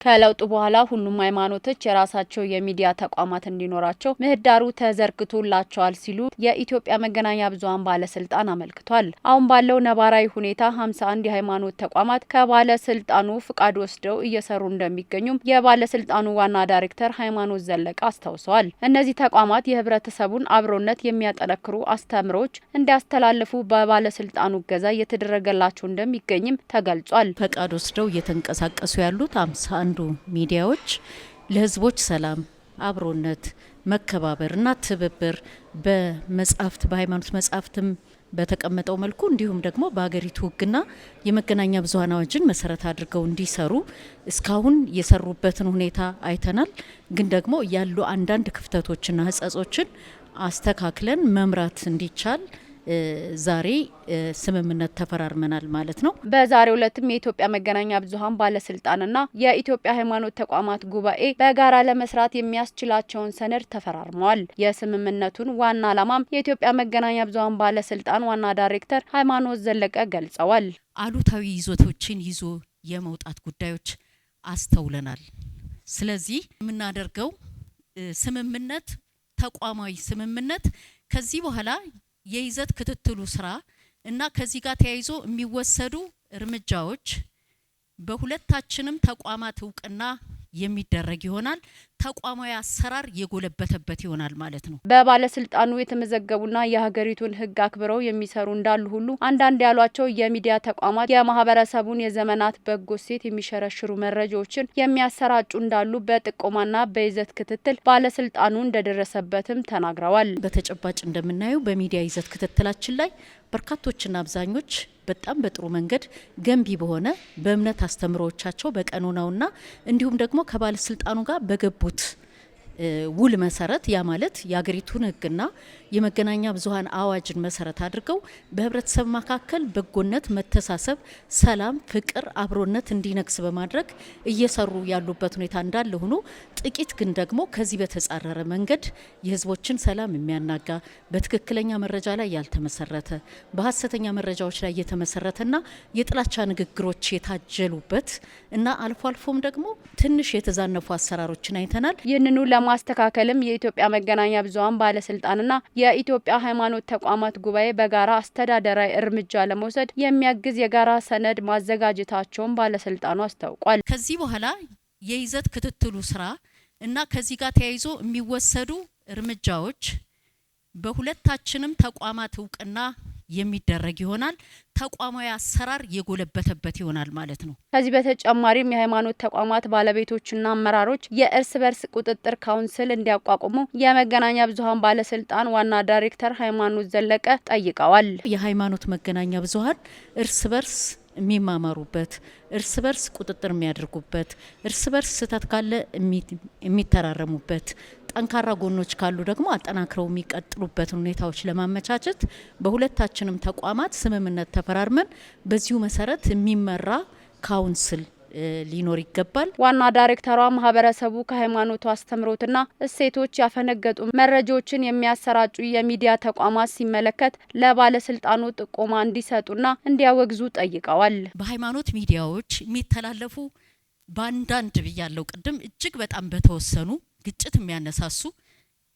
ከለውጡ በኋላ ሁሉም ሃይማኖቶች የራሳቸው የሚዲያ ተቋማት እንዲኖራቸው ምህዳሩ ተዘርግቶላቸዋል ሲሉ የኢትዮጵያ መገናኛ ብዙሃን ባለስልጣን አመልክቷል። አሁን ባለው ነባራዊ ሁኔታ 51 የሃይማኖት ተቋማት ከባለስልጣኑ ፍቃድ ወስደው እየሰሩ እንደሚገኙም የባለስልጣኑ ዋና ዳይሬክተር ሃይማኖት ዘለቀ አስታውሰዋል። እነዚህ ተቋማት የህብረተሰቡን አብሮነት የሚያጠነክሩ አስተምሮች እንዲያስተላልፉ በባለስልጣኑ እገዛ እየተደረገላቸው እንደሚገኝም ተገልጿል። ፈቃድ ወስደው እየተንቀሳቀሱ ያሉት 51 ሚዲያዎች ለህዝቦች ሰላም፣ አብሮነት፣ መከባበርና ትብብር በመጻሕፍት በሃይማኖት መጻሕፍትም በተቀመጠው መልኩ እንዲሁም ደግሞ በሀገሪቱ ህግና የመገናኛ ብዙሃን አዋጅን መሰረት አድርገው እንዲሰሩ እስካሁን የሰሩበትን ሁኔታ አይተናል። ግን ደግሞ ያሉ አንዳንድ ክፍተቶችና ህጸጾችን አስተካክለን መምራት እንዲቻል ዛሬ ስምምነት ተፈራርመናል ማለት ነው። በዛሬው ዕለትም የኢትዮጵያ መገናኛ ብዙሃን ባለስልጣንና የኢትዮጵያ ሃይማኖት ተቋማት ጉባኤ በጋራ ለመስራት የሚያስችላቸውን ሰነድ ተፈራርመዋል። የስምምነቱን ዋና ዓላማም የኢትዮጵያ መገናኛ ብዙሃን ባለስልጣን ዋና ዳይሬክተር ሃይማኖት ዘለቀ ገልጸዋል። አሉታዊ ይዞቶችን ይዞ የመውጣት ጉዳዮች አስተውለናል። ስለዚህ የምናደርገው ስምምነት ተቋማዊ ስምምነት ከዚህ በኋላ የይዘት ክትትሉ ስራ እና ከዚህ ጋር ተያይዞ የሚወሰዱ እርምጃዎች በሁለታችንም ተቋማት እውቅና የሚደረግ ይሆናል። ተቋማዊ አሰራር የጎለበተበት ይሆናል ማለት ነው። በባለስልጣኑ የተመዘገቡና የሀገሪቱን ህግ አክብረው የሚሰሩ እንዳሉ ሁሉ አንዳንድ ያሏቸው የሚዲያ ተቋማት የማህበረሰቡን የዘመናት በጎ እሴት የሚሸረሽሩ መረጃዎችን የሚያሰራጩ እንዳሉ በጥቆማና በይዘት ክትትል ባለስልጣኑ እንደደረሰበትም ተናግረዋል። በተጨባጭ እንደምናየው በሚዲያ ይዘት ክትትላችን ላይ በርካቶችና አብዛኞች በጣም በጥሩ መንገድ ገንቢ በሆነ በእምነት አስተምሮቻቸው በቀኖናውና እንዲሁም ደግሞ ከባለስልጣኑ ጋር በገቡት ውል መሰረት ያ ማለት የሀገሪቱን ህግና የመገናኛ ብዙሃን አዋጅን መሰረት አድርገው በህብረተሰብ መካከል በጎነት፣ መተሳሰብ፣ ሰላም፣ ፍቅር፣ አብሮነት እንዲነግስ በማድረግ እየሰሩ ያሉበት ሁኔታ እንዳለ ሆኖ ጥቂት ግን ደግሞ ከዚህ በተጻረረ መንገድ የህዝቦችን ሰላም የሚያናጋ በትክክለኛ መረጃ ላይ ያልተመሰረተ በሀሰተኛ መረጃዎች ላይ የተመሰረተና የጥላቻ ንግግሮች የታጀሉበት እና አልፎ አልፎም ደግሞ ትንሽ የተዛነፉ አሰራሮችን አይተናል። ይህንኑ ለማስተካከልም የኢትዮጵያ መገናኛ ብዙሃን ባለስልጣንና የኢትዮጵያ ሃይማኖት ተቋማት ጉባኤ በጋራ አስተዳደራዊ እርምጃ ለመውሰድ የሚያግዝ የጋራ ሰነድ ማዘጋጀታቸውን ባለስልጣኑ አስታውቋል። ከዚህ በኋላ የይዘት ክትትሉ ስራ እና ከዚህ ጋር ተያይዞ የሚወሰዱ እርምጃዎች በሁለታችንም ተቋማት እውቅና የሚደረግ ይሆናል። ተቋማዊ አሰራር የጎለበተበት ይሆናል ማለት ነው። ከዚህ በተጨማሪም የሃይማኖት ተቋማት ባለቤቶችና አመራሮች የእርስ በርስ ቁጥጥር ካውንስል እንዲያቋቁሙ የመገናኛ ብዙሃን ባለስልጣን ዋና ዳይሬክተር ሃይማኖት ዘለቀ ጠይቀዋል። የሃይማኖት መገናኛ ብዙሃን እርስ በርስ የሚማማሩበት፣ እርስ በርስ ቁጥጥር የሚያደርጉበት፣ እርስ በርስ ስህተት ካለ የሚተራረሙበት፣ ጠንካራ ጎኖች ካሉ ደግሞ አጠናክረው የሚቀጥሉበትን ሁኔታዎች ለማመቻቸት በሁለታችንም ተቋማት ስምምነት ተፈራርመን በዚሁ መሰረት የሚመራ ካውንስል ሊኖር ይገባል። ዋና ዳይሬክተሯ ማህበረሰቡ ከሃይማኖቱ አስተምሮትና እሴቶች ያፈነገጡ መረጃዎችን የሚያሰራጩ የሚዲያ ተቋማት ሲመለከት ለባለስልጣኑ ጥቆማ እንዲሰጡና እንዲያወግዙ ጠይቀዋል። በሃይማኖት ሚዲያዎች የሚተላለፉ በአንዳንድ ብያለው ቅድም እጅግ በጣም በተወሰኑ ግጭት የሚያነሳሱ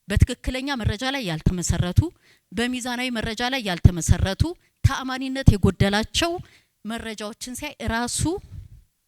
በትክክለኛ መረጃ ላይ ያልተመሰረቱ በሚዛናዊ መረጃ ላይ ያልተመሰረቱ ተአማኒነት የጎደላቸው መረጃዎችን ሲያይ ራሱ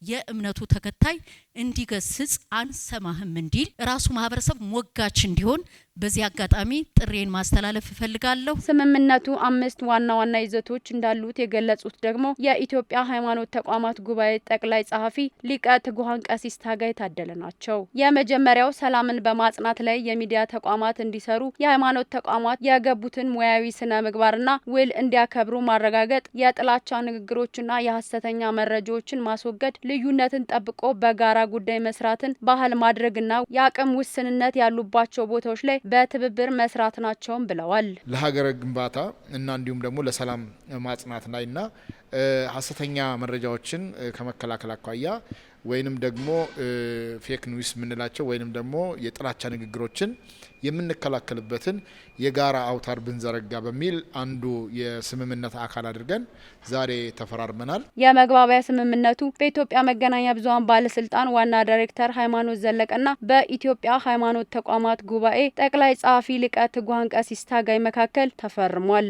የእምነቱ ተከታይ እንዲገስጽ አንሰማህም እንዲል ራሱ ማህበረሰብ ሞጋች እንዲሆን በዚህ አጋጣሚ ጥሬን ማስተላለፍ እፈልጋለሁ። ስምምነቱ 5 ዋና ዋና ይዘቶች እንዳሉት የገለጹት ደግሞ የኢትዮጵያ ሃይማኖት ተቋማት ጉባኤ ጠቅላይ ጸሐፊ ሊቀ ትጉሃን ቀሲስ ታጋይ ታደለ ናቸው። የመጀመሪያው ሰላምን በማጽናት ላይ የሚዲያ ተቋማት እንዲሰሩ የሃይማኖት ተቋማት የገቡትን ሙያዊ ስነ ምግባርና ውል እንዲያከብሩ ማረጋገጥ፣ የጥላቻ ንግግሮችና የሐሰተኛ መረጃዎችን ማስወገድ፣ ልዩነትን ጠብቆ በጋራ ጉዳይ መስራትን ባህል ማድረግና የአቅም ውስንነት ያሉባቸው ቦታዎች ላይ በትብብር መስራት ናቸውም ብለዋል። ለሀገር ግንባታ እና እንዲሁም ደግሞ ለሰላም ማጽናት ላይና ሐሰተኛ መረጃዎችን ከመከላከል አኳያ ወይንም ደግሞ ፌክ ኒውስ የምንላቸው ወይንም ደግሞ የጥላቻ ንግግሮችን የምንከላከልበትን የጋራ አውታር ብንዘረጋ በሚል አንዱ የስምምነት አካል አድርገን ዛሬ ተፈራርመናል። የመግባቢያ ስምምነቱ በኢትዮጵያ መገናኛ ብዙኃን ባለስልጣን ዋና ዳይሬክተር ሃይማኖት ዘለቀና በኢትዮጵያ ሃይማኖት ተቋማት ጉባኤ ጠቅላይ ጸሐፊ ሊቀ ትጉሃን ቀሲስ ታጋይ መካከል ተፈርሟል።